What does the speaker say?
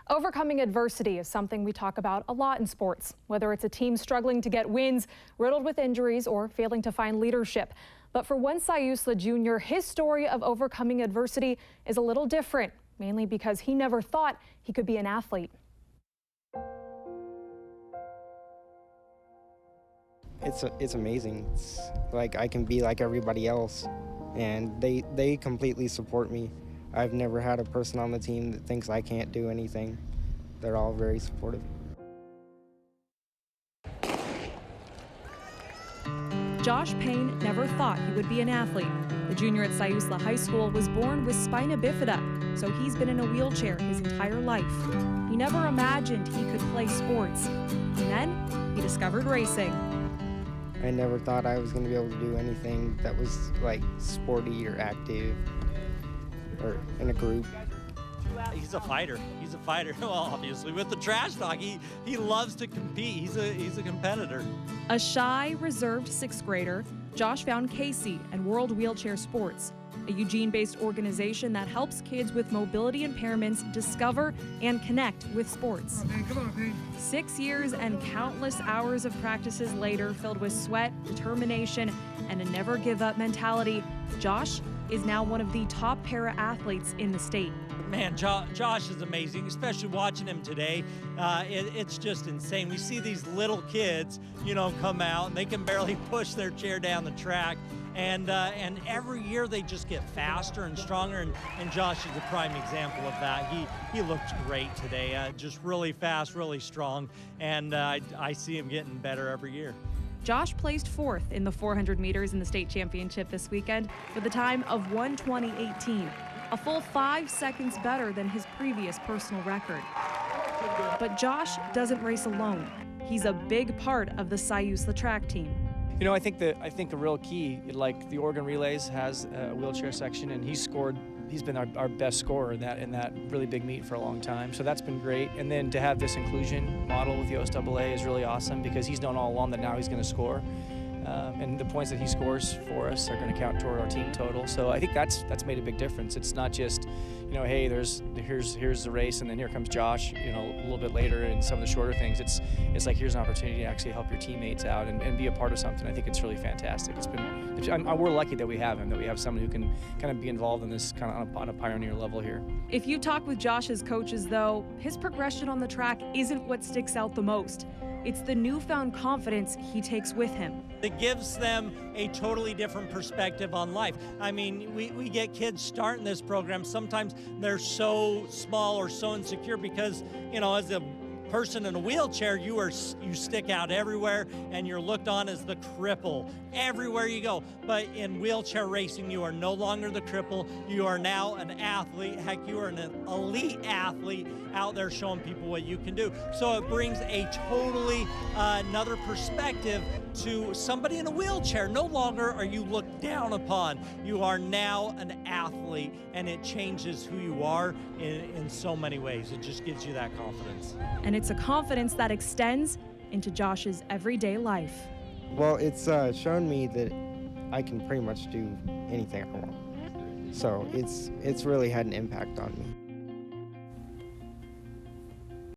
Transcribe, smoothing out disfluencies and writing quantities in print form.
Overcoming adversity is something we talk about a lot in sports, whether it's a team struggling to get wins, riddled with injuries, or failing to find leadership. But for one Siuslaw Junior, his story of overcoming adversity is a little different, mainly because he never thought he could be an athlete. It's amazing. It's like I can be like everybody else, and they completely support me. I've never had a person on the team that thinks I can't do anything. They're all very supportive. Josh Payne never thought he would be an athlete. The junior at Siuslaw High School was born with spina bifida, so he's been in a wheelchair his entire life. He never imagined he could play sports. And then he discovered racing. I never thought I was going to be able to do anything that was like sporty or active or in a group. He's a fighter. He's a fighter. Well, obviously, with the trash talk, he loves to compete. He's a competitor. A shy, reserved sixth grader, Josh found Casey and World Wheelchair Sports, a Eugene-based organization that helps kids with mobility impairments discover and connect with sports. Come on, Payne. 6 years and countless hours of practices later, filled with sweat, determination, and a never-give-up mentality, Josh is now one of the top para-athletes in the state. Man, Josh is amazing, especially watching him today. It's just insane. We see these little kids, come out, and they can barely push their chair down the track. And every year they just get faster and stronger, and Josh is a prime example of that. He looked great today, just really fast, really strong, and I see him getting better every year. Josh placed fourth in the 400 meters in the state championship this weekend with a time of 1:20.18, a full 5 seconds better than his previous personal record. But Josh doesn't race alone. He's a big part of the Siuslaw track team. I think the real key, like the Oregon Relays has a wheelchair section, and he's been our best scorer in that really big meet for a long time. So that's been great. And then to have this inclusion model with the OSAA is really awesome because he's known all along that now he's going to score. And the points that he scores for us are going to count toward our team total. So I think that's made a big difference. It's not just, hey, here's the race, and then here comes Josh, a little bit later, and some of the shorter things. It's like here's an opportunity to actually help your teammates out and be a part of something. I think it's really fantastic. We're lucky that we have him, that we have someone who can kind of be involved in this kind of on a pioneer level here. If you talk with Josh's coaches, though, his progression on the track isn't what sticks out the most. It's the newfound confidence he takes with him. It gives them a totally different perspective on life. I mean, we get kids starting this program. Sometimes they're so small or so insecure because, as a person in a wheelchair, you stick out everywhere and you're looked on as the cripple everywhere you go. But in wheelchair racing, you are no longer the cripple. You are now an athlete. Heck, you are an elite athlete out there showing people what you can do. So it brings a totally another perspective to somebody in a wheelchair. No longer are you looked down upon. You are now an athlete, and it changes who you are in so many ways. It just gives you that confidence. And it's a confidence that extends into Josh's everyday life. Well, it's shown me that I can pretty much do anything I want. So it's really had an impact on me.